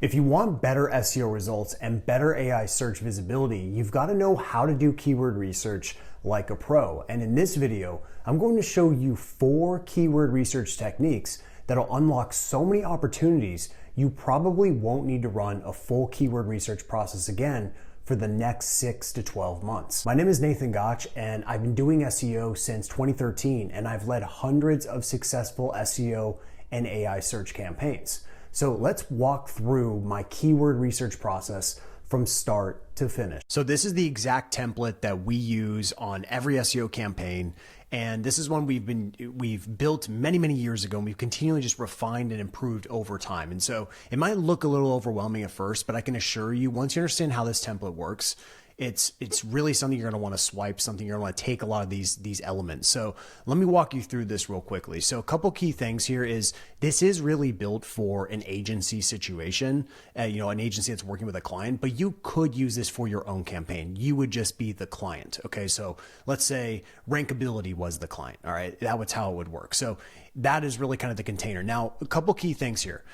If you want better SEO results and better AI search visibility, you've got to know how to do keyword research like a pro. And in this video, I'm going to show you 4 keyword research techniques that'll unlock so many opportunities you probably won't need to run a full keyword research process again for the next 6 to 12 months. My name is Nathan Gotch, and I've been doing SEO since 2013, and I've led hundreds of successful SEO and AI search campaigns. So let's walk through my keyword research process from start to finish. So this is the exact template that we use on every SEO campaign. And this is one we've built many years ago, and we've continually just refined and improved over time. And so it might look a little overwhelming at first, but I can assure you, once you understand how this template works, it's really something you're going to want to swipe, something you're going to want to take a lot of these elements. So let me walk you through this real quickly. So a couple key things here is this is really built for an agency situation, an agency that's working with a client, but you could use this for your own campaign. You would just be the client. Okay. So let's say Rankability was the client. All right. That was how it would work. So that is really kind of the container. Now, a couple key things here.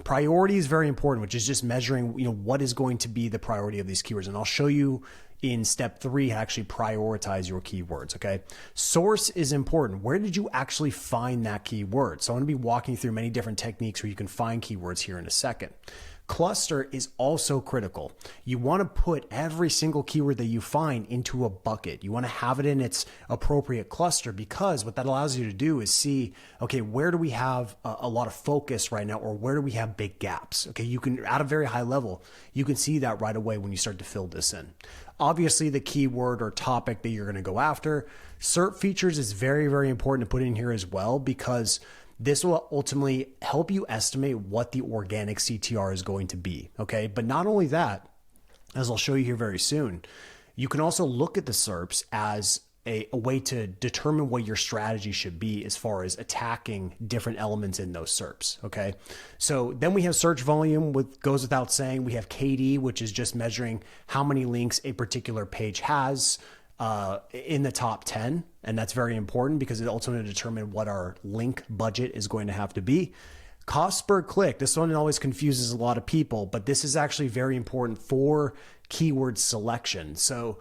Priority is very important, which is just measuring, what is going to be the priority of these keywords. And I'll show you in step 3 how to actually prioritize your keywords. Okay. Source is important. Where did you actually find that keyword? So I'm going to be walking through many different techniques where you can find keywords here in a second. Cluster is also critical. You want to put every single keyword that you find into a bucket. You want to have it in its appropriate cluster, because what that allows you to do is see, okay, where do we have a lot of focus right now, or where do we have big gaps? Okay, you can, at a very high level, you can see that right away when you start to fill this in. Obviously, the keyword or topic that you're going to go after. SERP features is very important to put in here as well, because this will ultimately help you estimate what the organic CTR is going to be, okay? But not only that, as I'll show you here very soon, you can also look at the SERPs as a way to determine what your strategy should be as far as attacking different elements in those SERPs, okay? So then we have search volume, which goes without saying. We have KD, which is just measuring how many links a particular page has in the top 10. And that's very important because it ultimately determines what our link budget is going to have to be. Cost per click. This one always confuses a lot of people, but this is actually very important for keyword selection. So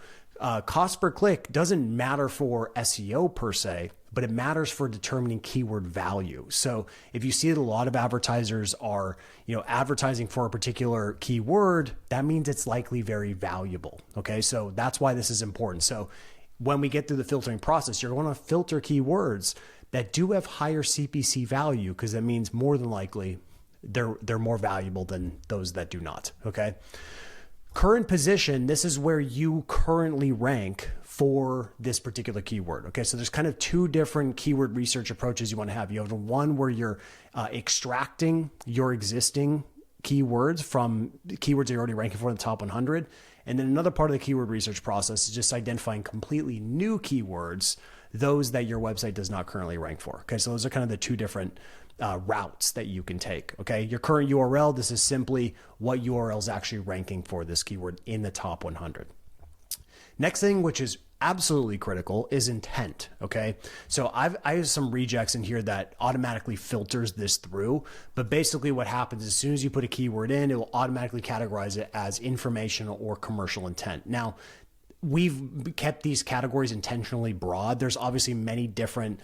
cost per click doesn't matter for SEO per se, but it matters for determining keyword value. So if you see that a lot of advertisers are, advertising for a particular keyword, that means it's likely very valuable. Okay. So that's why this is important. So when we get through the filtering process, you're going to filter keywords that do have higher CPC value, because that means more than likely they're more valuable than those that do not. Okay. Current position, this is where you currently rank for this particular keyword. Okay, so there's kind of 2 different keyword research approaches you want to have. You have the one where you're extracting your existing keywords from keywords that you're already ranking for in the top 100. And then another part of the keyword research process is just identifying completely new keywords, those that your website does not currently rank for. Okay, so those are kind of the 2 different routes that you can take. Okay, your current URL, this is simply what URL is actually ranking for this keyword in the top 100. Next thing, which is absolutely critical, is intent. Okay, so I have some rejects in here that automatically filters this through, but basically what happens as soon as you put a keyword in, it will automatically categorize it as informational or commercial intent. Now, we've kept these categories intentionally broad. There's obviously many different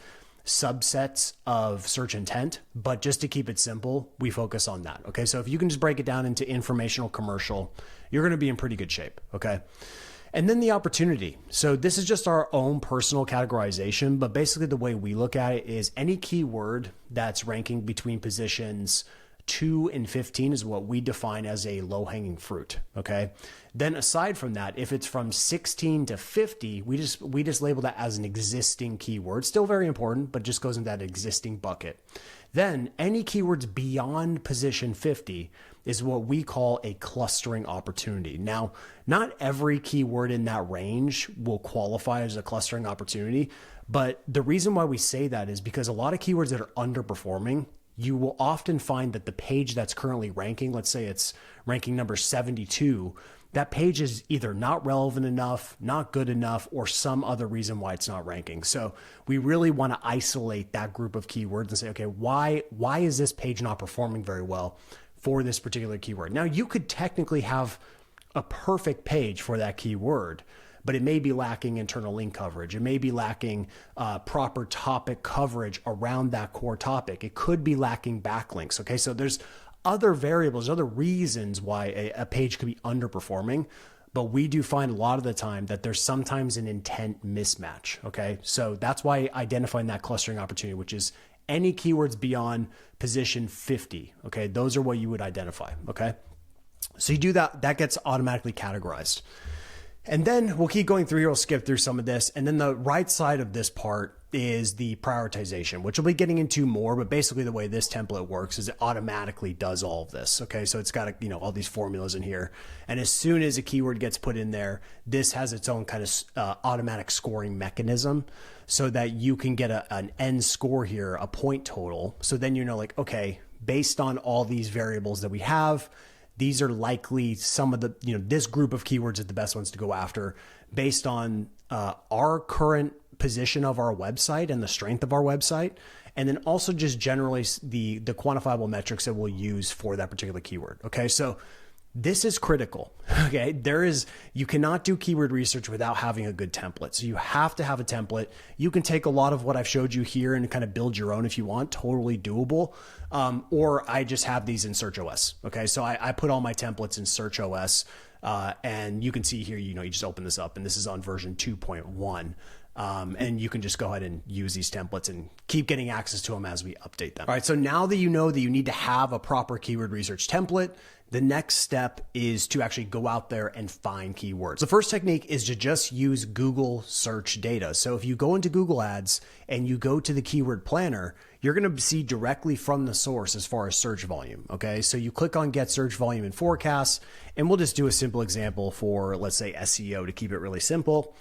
subsets of search intent, but just to keep it simple, we focus on that. Okay, so if you can just break it down into informational, commercial, you're going to be in pretty good shape. Okay. And then the opportunity. So this is just our own personal categorization, but basically the way we look at it is any keyword that's ranking between positions 2 and 15 is what we define as a low-hanging fruit. Okay. Then aside from that, if it's from 16 to 50, we just label that as an existing keyword. Still very important, but just goes in that existing bucket. Then any keywords beyond position 50 is what we call a clustering opportunity. Now, not every keyword in that range will qualify as a clustering opportunity, but the reason why we say that is because a lot of keywords that are underperforming, you will often find that the page that's currently ranking, let's say it's ranking number 72, that page is either not relevant enough, not good enough, or some other reason why it's not ranking. So we really want to isolate that group of keywords and say, okay, why is this page not performing very well for this particular keyword. Now, you could technically have a perfect page for that keyword, but it may be lacking internal link coverage. It may be lacking proper topic coverage around that core topic. It could be lacking backlinks. Okay, so there's other variables, other reasons why a page could be underperforming, but we do find a lot of the time that there's sometimes an intent mismatch. Okay, so that's why identifying that clustering opportunity, which is any keywords beyond position 50. Okay, those are what you would identify. Okay, so you do that, that gets automatically categorized. And then we'll keep going through here. We'll skip through some of this. And then the right side of this part is the prioritization, which we'll be getting into more, but basically the way this template works is it automatically does all of this. Okay. So it's got, all these formulas in here. And as soon as a keyword gets put in there, this has its own kind of automatic scoring mechanism so that you can get an end score here, a point total. So then like, okay, based on all these variables that we have, these are likely some of the, this group of keywords are the best ones to go after based on our current position of our website and the strength of our website. And then also just generally the quantifiable metrics that we'll use for that particular keyword. Okay. So this is critical. Okay. You cannot do keyword research without having a good template. So you have to have a template. You can take a lot of what I've showed you here and kind of build your own if you want, totally doable. Or I just have these in Search OS. Okay. So I put all my templates in Search OS, and you can see here, you just open this up and this is on version 2.1. And you can just go ahead and use these templates and keep getting access to them as we update them. All right. So now that you know that you need to have a proper keyword research template, the next step is to actually go out there and find keywords. The first technique is to just use Google search data. So if you go into Google Ads and you go to the keyword planner, you're going to see directly from the source as far as search volume. Okay. So you click on get search volume and forecasts, and we'll just do a simple example for, let's say, SEO to keep it really simple.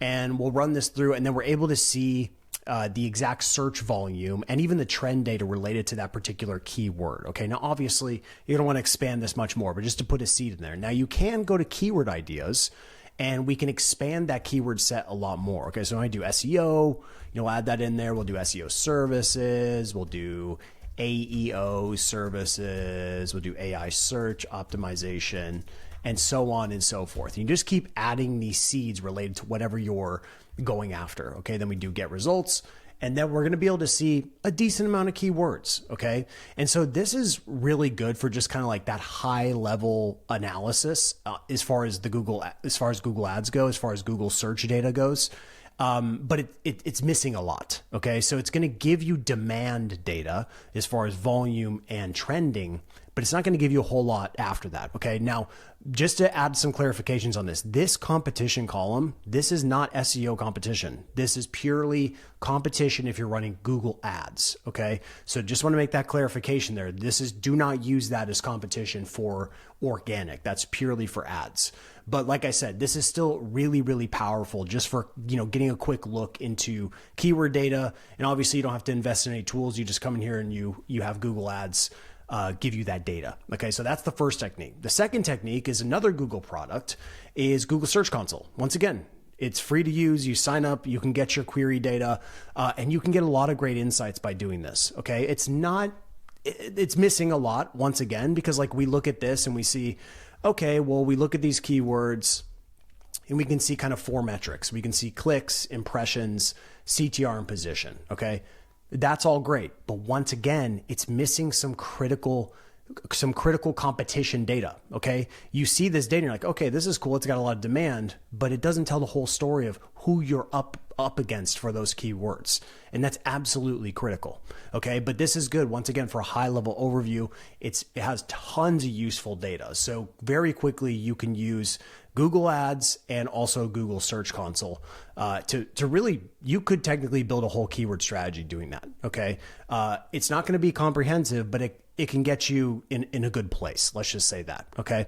And we'll run this through, and then we're able to see the exact search volume and even the trend data related to that particular keyword. Okay. Now, obviously you don't want to expand this much more, but just to put a seed in there. Now you can go to keyword ideas and we can expand that keyword set a lot more. Okay. So when I do SEO, add that in there. We'll do SEO services. We'll do AEO services. We'll do AI search optimization, and so on and so forth. You just keep adding these seeds related to whatever you're going after. Okay. Then we do get results, and then we're going to be able to see a decent amount of keywords. Okay. And so this is really good for just kind of like that high level analysis as far as Google Ads go, as far as Google search data goes. But it's missing a lot. Okay. So it's going to give you demand data as far as volume and trending, but it's not going to give you a whole lot after that. Okay. Now, just to add some clarifications on this competition column, this is not SEO competition. This is purely competition if you're running Google Ads. Okay. So just want to make that clarification there. Do not use that as competition for organic. That's purely for ads. But like I said, this is still really, really powerful just for, getting a quick look into keyword data. And obviously you don't have to invest in any tools. You just come in here and you have Google Ads give you that data. Okay, so that's the first technique. The second technique is another Google product, is Google Search Console. Once again, it's free to use. You sign up, you can get your query data, and you can get a lot of great insights by doing this. Okay, it's missing a lot once again, because like we look at this and we see, okay, well, we look at these keywords and we can see kind of 4 metrics. We can see clicks, impressions, CTR, and position. Okay. That's all great. But once again, it's missing some critical competition data. Okay. You see this data and you're like, okay, this is cool. It's got a lot of demand, but it doesn't tell the whole story of who you're up against for those keywords. And that's absolutely critical. Okay. But this is good. Once again, for a high level overview, it has tons of useful data. So very quickly you can use Google Ads and also Google Search Console to really, you could technically build a whole keyword strategy doing that. Okay. It's not going to be comprehensive, but it can get you in a good place. Let's just say that. Okay.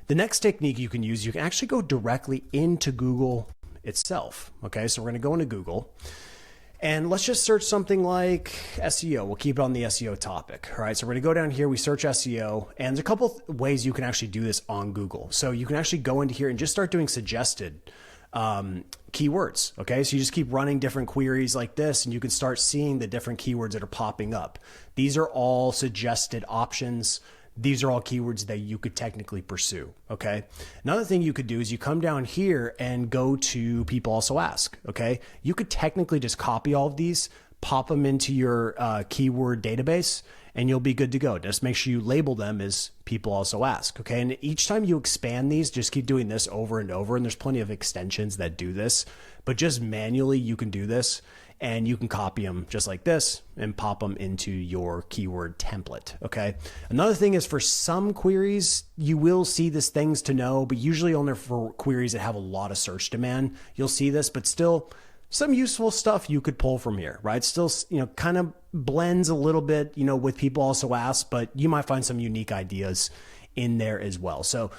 The next technique you can use, you can actually go directly into Google itself. Okay. So we're going to go into Google and let's just search something like SEO. We'll keep it on the SEO topic. All right. So we're going to go down here. We search SEO, and there's a couple ways you can actually do this on Google. So you can actually go into here and just start doing suggested keywords. Okay. So you just keep running different queries like this, and you can start seeing the different keywords that are popping up. These are all suggested options. these are all keywords that you could technically pursue. Okay. Another thing you could do is you come down here and go to people also ask. Okay. You could technically just copy all of these, pop them into your keyword database, and you'll be good to go. Just make sure you label them as people also ask. Okay. And each time you expand these, just keep doing this over and over. And there's plenty of extensions that do this, but just manually you can do this, and you can copy them just like this and pop them into your keyword template. Okay. Another thing is, for some queries, you will see this things to know, but usually only for queries that have a lot of search demand, you'll see this, but still some useful stuff you could pull from here, right? Still, kind of blends a little bit, with people also ask, but you might find some unique ideas in there as well. So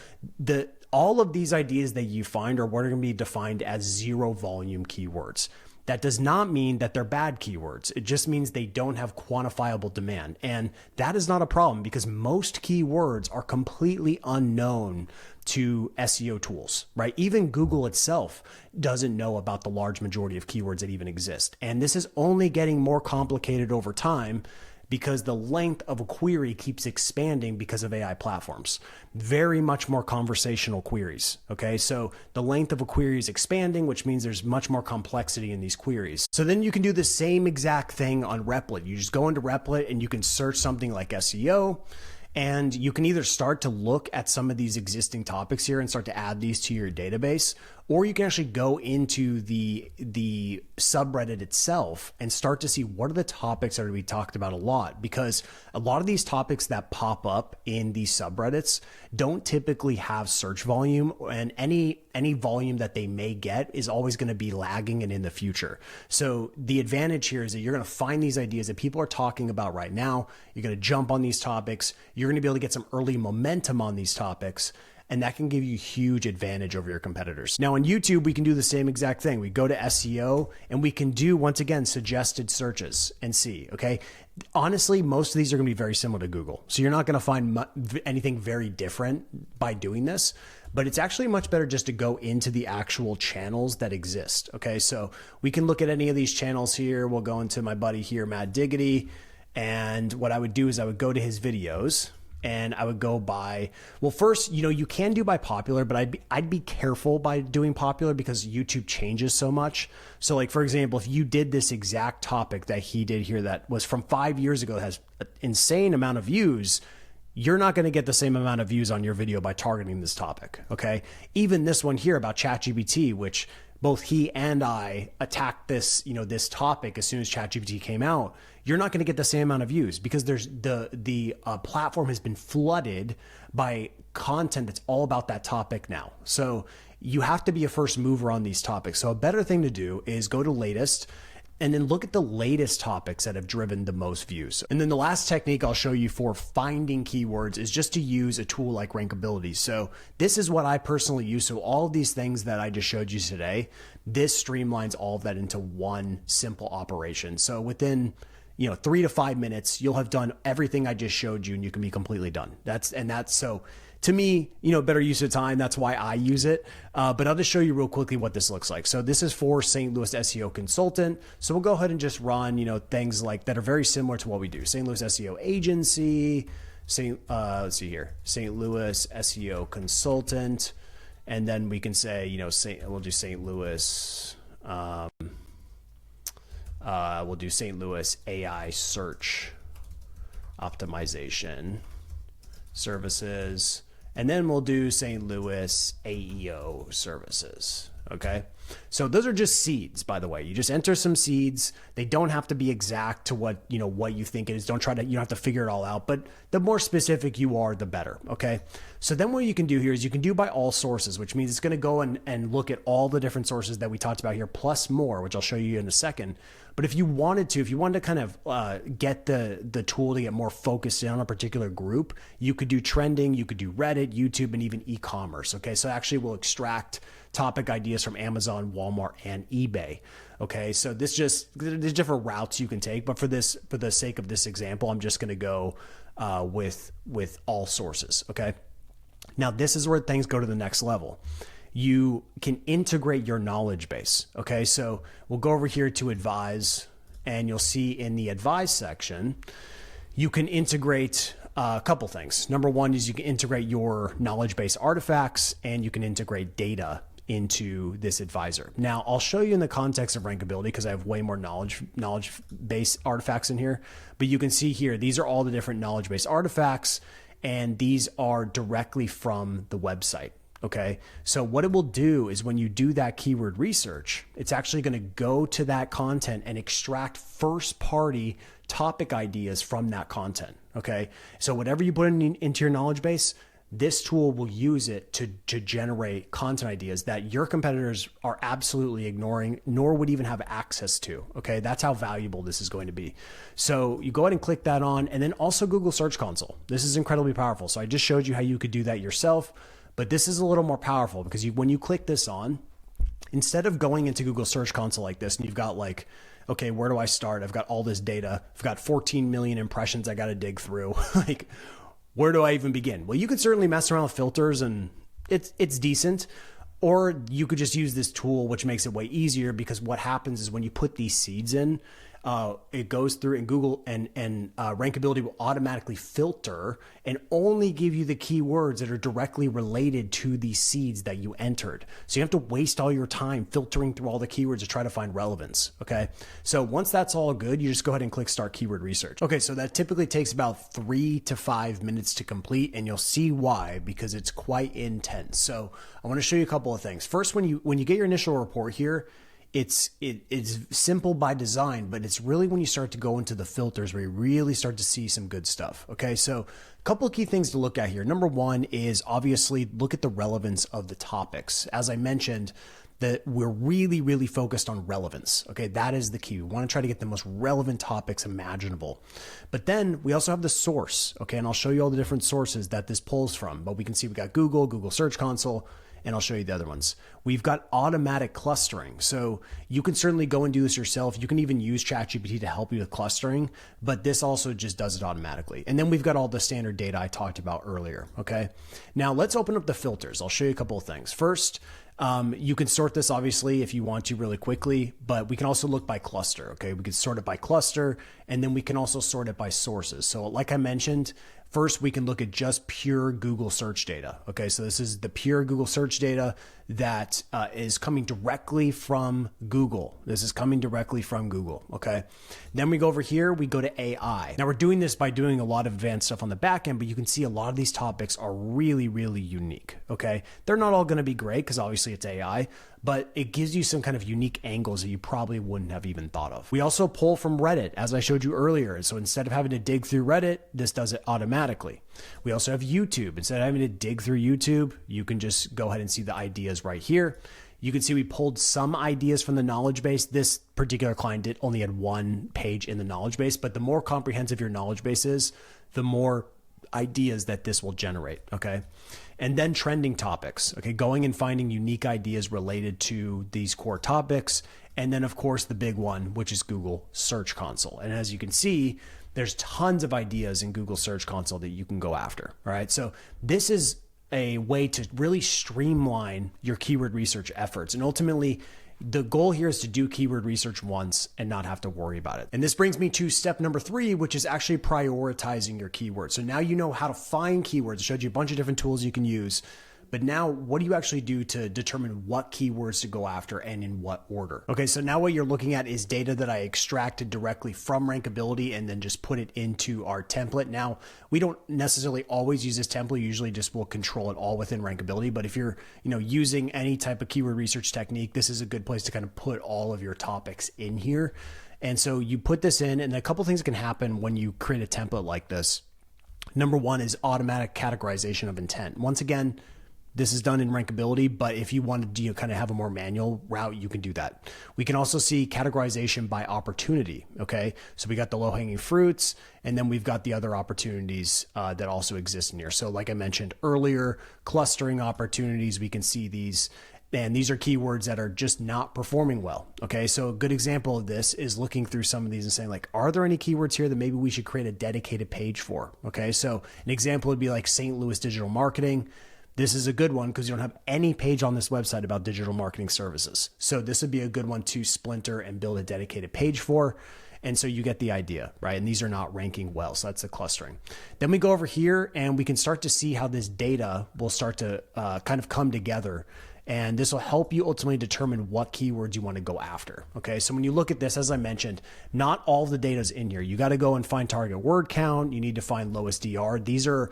all of these ideas that you find are what are going to be defined as zero volume keywords. That does not mean that they're bad keywords. It just means they don't have quantifiable demand. And that is not a problem, because most keywords are completely unknown to SEO tools, right? Even Google itself doesn't know about the large majority of keywords that even exist. And this is only getting more complicated over time, because the length of a query keeps expanding because of AI platforms. Very much more conversational queries, okay? So the length of a query is expanding, which means there's much more complexity in these queries. So then you can do the same exact thing on Replit. You just go into Replit and you can search something like SEO, and you can either start to look at some of these existing topics here and start to add these to your database, or you can actually go into the subreddit itself and start to see what are the topics that are being talked about a lot, because a lot of these topics that pop up in these subreddits don't typically have search volume, and any volume that they may get is always going to be lagging and in the future. So the advantage here is that you're going to find these ideas that people are talking about right now. You're going to jump on these topics. You're going to be able to get some early momentum on these topics, and that can give you huge advantage over your competitors. Now on YouTube, we can do the same exact thing. We go to SEO and we can do, once again, suggested searches and see, okay? Honestly, most of these are gonna be very similar to Google. So you're not gonna find anything very different by doing this, but it's actually much better just to go into the actual channels that exist, okay? So we can look at any of these channels here. We'll go into my buddy here, Mad Diggity. And what I would do is I would go to his videos, and I would go by, well, first, you can do by popular, but I'd be careful by doing popular, because YouTube changes so much. So like, for example, if you did this exact topic that he did here that was from 5 years ago, that has an insane amount of views, you're not going to get the same amount of views on your video by targeting this topic. Okay. Even this one here about ChatGPT, which both he and I attacked this, this topic as soon as ChatGPT came out, you're not going to get the same amount of views, because there's the platform has been flooded by content that's all about that topic now. So you have to be a first mover on these topics. So a better thing to do is go to latest, and then look at the latest topics that have driven the most views. And then the last technique I'll show you for finding keywords is just to use a tool like Rankability. So this is what I personally use. So all of these things that I just showed you today, this streamlines all of that into one simple operation. So within 3 to 5 minutes, you'll have done everything I just showed you, and you can be completely done. That's so to me, better use of time. That's why I use it. But I'll just show you real quickly what this looks like. So this is for St. Louis SEO Consultant. So we'll go ahead and just run, things like that are very similar to what we do. St. Louis SEO Agency, let's see here, St. Louis SEO Consultant. And then we can say, we'll do St. Louis, we'll do St. Louis AI Search Optimization Services. And then we'll do St. Louis AEO services. Okay. So those are just seeds, by the way. You just enter some seeds. They don't have to be exact to what you think it is. You don't have to figure it all out, but the more specific you are, the better. Okay. So then what you can do here is you can do by all sources, which means it's going to go and look at all the different sources that we talked about here, plus more, which I'll show you in a second. But if you wanted to kind of get the tool to get more focused in on a particular group, you could do trending, you could do Reddit, YouTube, and even e-commerce. Okay. So actually we'll extract topic ideas from Amazon, Walmart, and eBay. Okay. So there's different routes you can take, but for the sake of this example, I'm just going to go with all sources. Okay. Now this is where things go to the next level. You can integrate your knowledge base. Okay. So we'll go over here to advise, and you'll see in the advise section, you can integrate a couple things. Number one is you can integrate your knowledge base artifacts and you can integrate data into this advisor. Now, I'll show you in the context of Rankability because I have way more knowledge base artifacts in here. But you can see here, these are all the different knowledge base artifacts, and these are directly from the website. Okay, so what it will do is when you do that keyword research, it's actually going to go to that content and extract first party topic ideas from that content. Okay, so whatever you put into your knowledge base, this tool will use it to generate content ideas that your competitors are absolutely ignoring, nor would even have access to. Okay, that's how valuable this is going to be. So you go ahead and click that on, and then also Google Search Console. This is incredibly powerful. So I just showed you how you could do that yourself. But this is a little more powerful because when you click this on, instead of going into Google Search Console like this, and you've got like, okay, where do I start? I've got all this data. I've got 14 million impressions I got to dig through. Like, where do I even begin? Well, you could certainly mess around with filters and it's decent. Or you could just use this tool, which makes it way easier because what happens is when you put these seeds in, it goes through and Google and Rankability will automatically filter and only give you the keywords that are directly related to these seeds that you entered. So you have to waste all your time filtering through all the keywords to try to find relevance. Okay. So once that's all good, you just go ahead and click Start Keyword Research. Okay. So that typically takes about 3 to 5 minutes to complete, and you'll see why, because it's quite intense. So I want to show you a couple of things. First, when you get your initial report here, it's simple by design, but it's really when you start to go into the filters where you really start to see some good stuff. Okay, so a couple of key things to look at here. Number one is obviously look at the relevance of the topics. As I mentioned, that we're really focused on relevance. Okay, that is the key. We want to try to get the most relevant topics imaginable. But then we also have the source. Okay, and I'll show you all the different sources that this pulls from. But we can see we got Google Search Console, and I'll show you the other ones. We've got automatic clustering. So you can certainly go and do this yourself. You can even use ChatGPT to help you with clustering, but this also just does it automatically. And then we've got all the standard data I talked about earlier. Okay. Now let's open up the filters. I'll show you a couple of things. First, you can sort this obviously if you want to really quickly, but we can also look by cluster. Okay. We can sort it by cluster, and then we can also sort it by sources. So like I mentioned, first, we can look at just pure Google search data. Okay, so this is the pure Google search data that is coming directly from Google. This is coming directly from Google, okay? Then we go over here, we go to AI. Now we're doing this by doing a lot of advanced stuff on the back end, but you can see a lot of these topics are really unique, okay? They're not all gonna be great because obviously it's AI, but it gives you some kind of unique angles that you probably wouldn't have even thought of. We also pull from Reddit, as I showed you earlier. So instead of having to dig through Reddit, this does it automatically. We also have YouTube. Instead of having to dig through YouTube, you can just go ahead and see the ideas right here. You can see we pulled some ideas from the knowledge base. This particular client only had one page in the knowledge base, but the more comprehensive your knowledge base is, the more ideas that this will generate, okay? And then trending topics, okay? Going and finding unique ideas related to these core topics. And then of course the big one, which is Google Search Console. And as you can see, there's tons of ideas in Google Search Console that you can go after, all right? So this is a way to really streamline your keyword research efforts. And ultimately, the goal here is to do keyword research once and not have to worry about it. And this brings me to step number 3, which is actually prioritizing your keywords. So now you know how to find keywords. I showed you a bunch of different tools you can use. But now what do you actually do to determine what keywords to go after and in what order? Okay, so now what you're looking at is data that I extracted directly from Rankability and then just put it into our template. Now, we don't necessarily always use this template. Usually just we'll control it all within Rankability. But if you're using any type of keyword research technique, this is a good place to kind of put all of your topics in here. And so you put this in, and a couple things that can happen when you create a template like this. Number one is automatic categorization of intent. Once again, this is done in Rankability, but if you wanted to kind of have a more manual route, you can do that. We can also see categorization by opportunity, okay? So we got the low-hanging fruits, and then we've got the other opportunities that also exist in here. So like I mentioned earlier, clustering opportunities, we can see these, and these are keywords that are just not performing well, okay? So a good example of this is looking through some of these and saying like, are there any keywords here that maybe we should create a dedicated page for, okay? So an example would be like St. Louis digital marketing. This is a good one because you don't have any page on this website about digital marketing services. So this would be a good one to splinter and build a dedicated page for. And so you get the idea, right? And these are not ranking well. So that's the clustering. Then we go over here and we can start to see how this data will start to kind of come together. And this will help you ultimately determine what keywords you want to go after. Okay, so when you look at this, as I mentioned, not all the data is in here. You got to go and find target word count. You need to find lowest DR. These are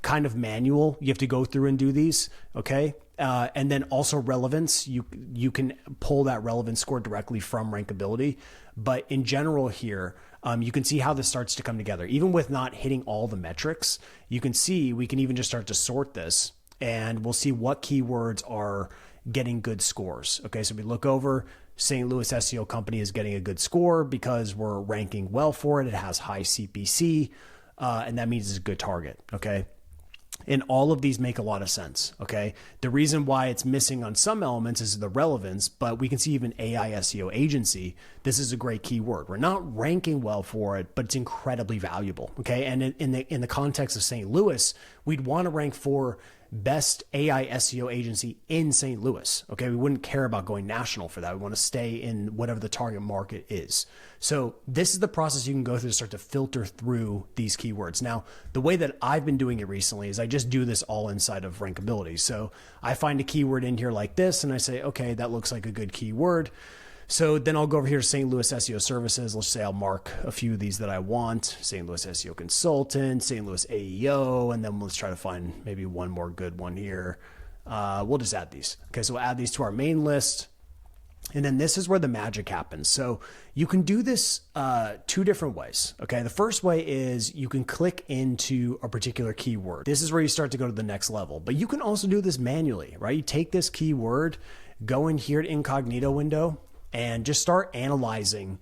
kind of manual. You have to go through and do these. Okay, and then also relevance. You can pull that relevance score directly from Rankability. But in general here, you can see how this starts to come together. Even with not hitting all the metrics, you can see we can even just start to sort this. And we'll see what keywords are getting good scores. Okay, so we look over, St. Louis SEO company is getting a good score because we're ranking well for it. It has high CPC, and that means it's a good target. Okay, and all of these make a lot of sense. Okay, the reason why it's missing on some elements is the relevance, but we can see even AI SEO agency. This is a great keyword. We're not ranking well for it, but it's incredibly valuable. Okay, and in the context of St. Louis, we'd want to rank for best AI SEO agency in St. Louis. Okay, we wouldn't care about going national for that. We want to stay in whatever the target market is. So this is the process you can go through to start to filter through these keywords. Now, the way that I've been doing it recently is I just do this all inside of Rankability. So I find a keyword in here like this and I say, okay, that looks like a good keyword. So then I'll go over here to St. Louis SEO services. Let's say I'll mark a few of these that I want. St. Louis SEO consultant, St. Louis AEO, and then let's try to find maybe one more good one here. We'll just add these. Okay, so we'll add these to our main list. And then this is where the magic happens. So you can do this two different ways. Okay, the first way is you can click into a particular keyword. This is where you start to go to the next level. But you can also do this manually, right? You take this keyword, go in here to incognito window, and just start analyzing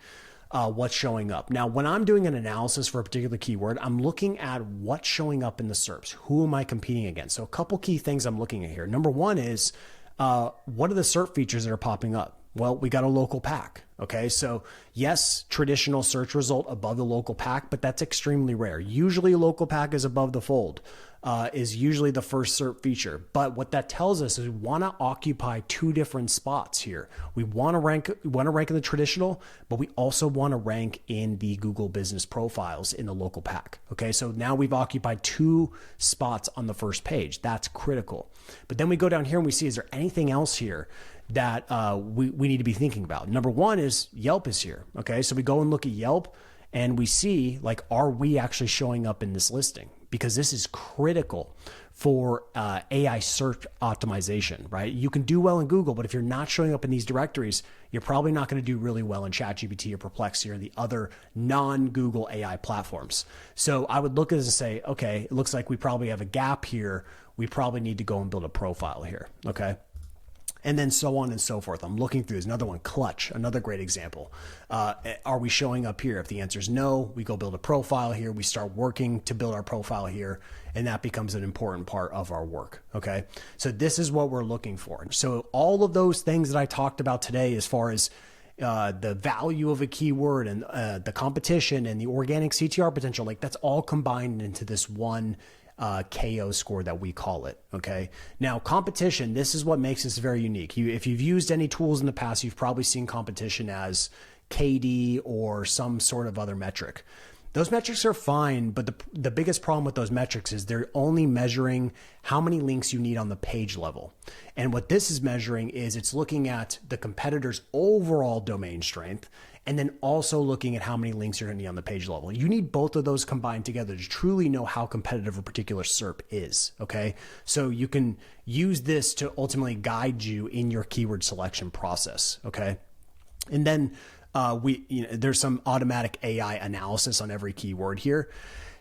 what's showing up. Now, when I'm doing an analysis for a particular keyword, I'm looking at what's showing up in the SERPs. Who am I competing against? So a couple key things I'm looking at here. Number one is, what are the SERP features that are popping up? Well, we got a local pack. Okay, so yes, traditional search result above the local pack, but that's extremely rare. Usually a local pack is above the fold, is usually the first SERP feature. But what that tells us is we want to occupy two different spots here. We want to rank in the traditional, but we also want to rank in the Google business profiles in the local pack. Okay, so now we've occupied two spots on the first page. That's critical. But then we go down here and we see, is there anything else here that we need to be thinking about? Number one is Yelp is here. Okay, so we go and look at Yelp and we see, like, are we actually showing up in this listing? Because this is critical for AI search optimization, right? You can do well in Google, but if you're not showing up in these directories, you're probably not going to do really well in ChatGPT or Perplexity or the other non-Google AI platforms. So I would look at this and say, okay, it looks like we probably have a gap here. We probably need to go and build a profile here, okay? And then so on and so forth. I'm looking through. There's another one, Clutch, another great example. Are we showing up here? If the answer is no, we go build a profile here. We start working to build our profile here, and that becomes an important part of our work, okay? So this is what we're looking for. So all of those things that I talked about today as far as the value of a keyword and the competition and the organic CTR potential, like that's all combined into this one KO score that we call it. Okay. Now, competition, this is what makes this very unique. If you've used any tools in the past, you've probably seen competition as KD or some sort of other metric. Those metrics are fine, but the biggest problem with those metrics is they're only measuring how many links you need on the page level. And what this is measuring is it's looking at the competitor's overall domain strength and then also looking at how many links you're going to need on the page level. You need both of those combined together to truly know how competitive a particular SERP is, okay? So you can use this to ultimately guide you in your keyword selection process, okay? And then there's some automatic AI analysis on every keyword here.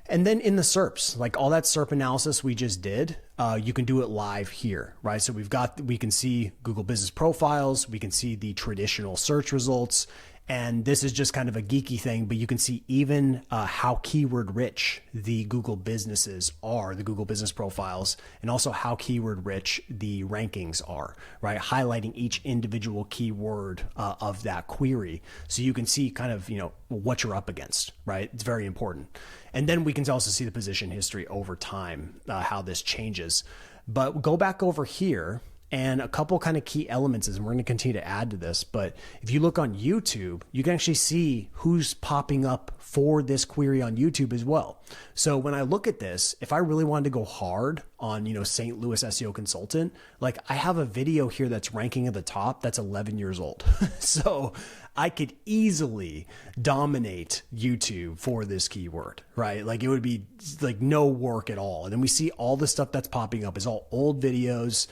And then in the SERPs, like all that SERP analysis we just did, you can do it live here, right? So we can see Google business profiles, we can see the traditional search results, and this is just kind of a geeky thing, but you can see even how keyword rich the Google businesses are, the Google business profiles, and also how keyword rich the rankings are, right? Highlighting each individual keyword of that query. So you can see kind of, what you're up against, right? It's very important. And then we can also see the position history over time, how this changes. But go back over here And a couple kind of key elements is, and we're going to continue to add to this, but if you look on YouTube, you can actually see who's popping up for this query on YouTube as well. So when I look at this, if I really wanted to go hard on, St. Louis SEO consultant, like I have a video here that's ranking at the top that's 11 years old. So I could easily dominate YouTube for this keyword, right? Like it would be like no work at all. And then we see all the stuff that's popping up is all old videos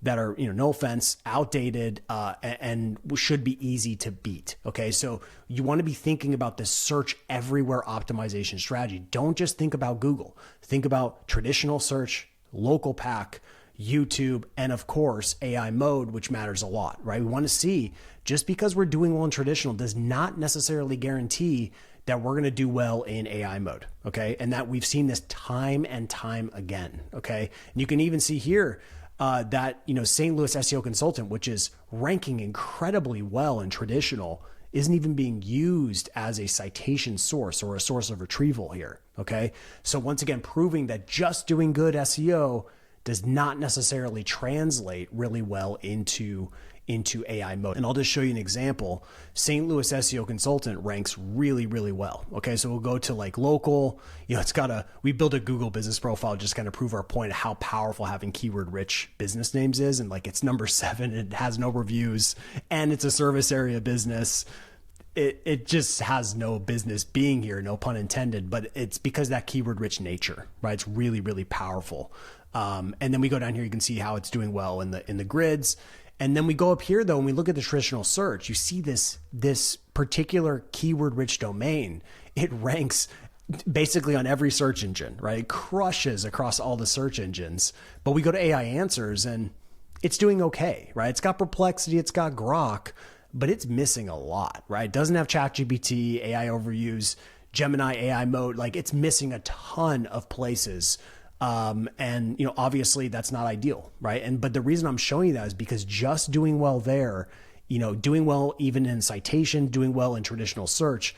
that are, no offense, outdated, and should be easy to beat. Okay. So you want to be thinking about this search everywhere optimization strategy. Don't just think about Google. Think about traditional search, local pack, YouTube, and of course, AI mode, which matters a lot, right? We want to see just because we're doing well in traditional does not necessarily guarantee that we're going to do well in AI mode. Okay. And that we've seen this time and time again. Okay. And you can even see here, that, St. Louis SEO consultant, which is ranking incredibly well in traditional, isn't even being used as a citation source or a source of retrieval here. Okay. So once again, proving that just doing good SEO does not necessarily translate really well into AI mode. And I'll just show you an example. St. Louis SEO consultant ranks really, really well. Okay. So we'll go to like local, we built a Google business profile, just kind of prove our point of how powerful having keyword rich business names is. And like it's number 7, it has no reviews and it's a service area business. It just has no business being here, no pun intended, but it's because that keyword rich nature, right? It's really, really powerful. And then we go down here, you can see how it's doing well in the grids. And then we go up here though, and we look at the traditional search, you see this particular keyword rich domain. It ranks basically on every search engine, right? It crushes across all the search engines, but we go to AI answers and it's doing okay, right? It's got Perplexity, it's got Grok, but it's missing a lot, right? It doesn't have ChatGPT, AI overviews, Gemini, AI mode. Like it's missing a ton of places. And obviously that's not ideal, right? But the reason I'm showing you that is because just doing well there, doing well even in citation, doing well in traditional search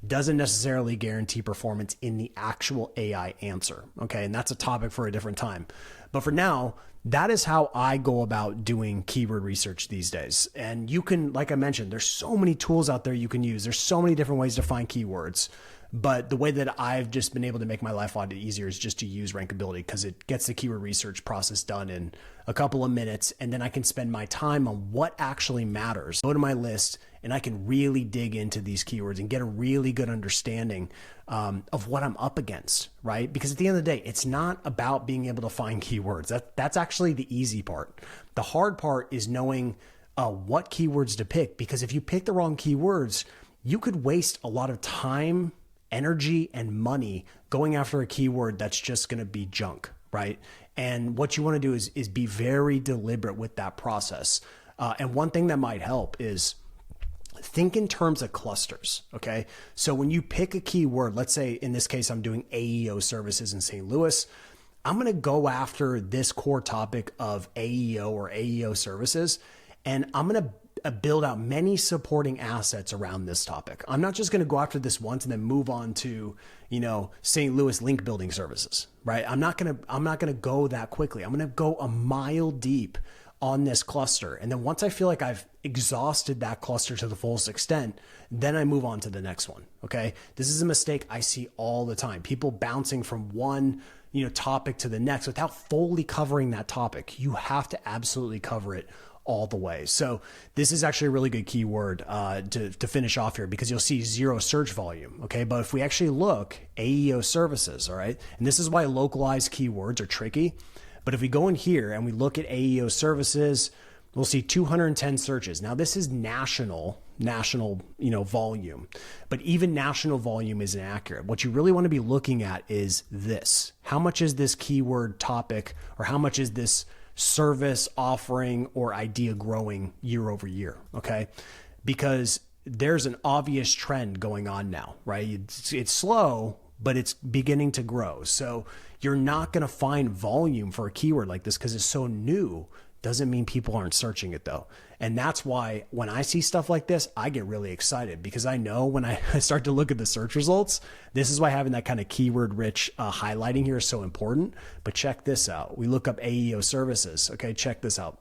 doesn't necessarily guarantee performance in the actual AI answer. Okay. And that's a topic for a different time. But for now, that is how I go about doing keyword research these days. And you can, like I mentioned, there's so many tools out there you can use. There's so many different ways to find keywords. But the way that I've just been able to make my life a lot easier is just to use Rankability, because it gets the keyword research process done in a couple of minutes. And then I can spend my time on what actually matters. Go to my list and I can really dig into these keywords and get a really good understanding of what I'm up against, right? Because at the end of the day, it's not about being able to find keywords. That's actually the easy part. The hard part is knowing what keywords to pick, because if you pick the wrong keywords, you could waste a lot of time, energy, and money going after a keyword that's just going to be junk, right? And what you want to do is be very deliberate with that process. And one thing that might help is think in terms of clusters, okay? So when you pick a keyword, let's say in this case, I'm doing AEO services in St. Louis, I'm going to go after this core topic of AEO or AEO services, and I'm going to build out many supporting assets around this topic. I'm not just going to go after this once and then move on to, St. Louis link building services, right? I'm not going to go that quickly. I'm going to go a mile deep on this cluster. And then once I feel like I've exhausted that cluster to the fullest extent, then I move on to the next one. Okay. This is a mistake I see all the time. People bouncing from one, topic to the next without fully covering that topic. You have to absolutely cover it all the way. So this is actually a really good keyword to finish off here, because you'll see 0 search volume. Okay. But if we actually look AEO services, all right, and this is why localized keywords are tricky. But if we go in here and we look at AEO services, we'll see 210 searches. Now this is national, volume, but even national volume isn't accurate. What you really want to be looking at is this. How much is this keyword topic, or how much is this service offering or idea growing year over year? Okay. Because there's an obvious trend going on now, right? It's slow, but it's beginning to grow. So you're not going to find volume for a keyword like this because it's so new. Doesn't mean people aren't searching it though. And that's why when I see stuff like this, I get really excited, because I know when I start to look at the search results, this is why having that kind of keyword rich highlighting here is so important. But check this out. We look up AEO services. Okay. Check this out.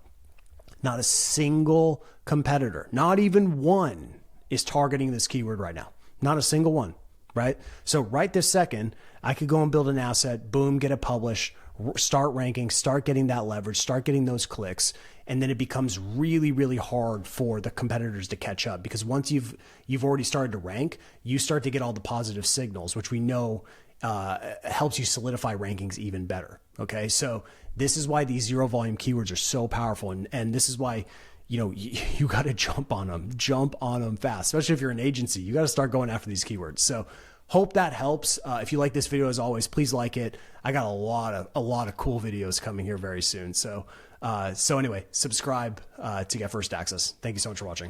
Not a single competitor, not even one, is targeting this keyword right now. Not a single one, right? So right this second, I could go and build an asset, boom, get it published, start ranking, start getting that leverage, start getting those clicks. And then it becomes really, really hard for the competitors to catch up, because once you've already started to rank, you start to get all the positive signals, which we know helps you solidify rankings even better. Okay. So this is why these zero volume keywords are so powerful. And this is why, you got to jump on them fast, especially if you're an agency. You got to start going after these keywords. So hope that helps. If you like this video, as always, please like it. I got a lot of cool videos coming here very soon. So anyway, subscribe to get first access. Thank you so much for watching.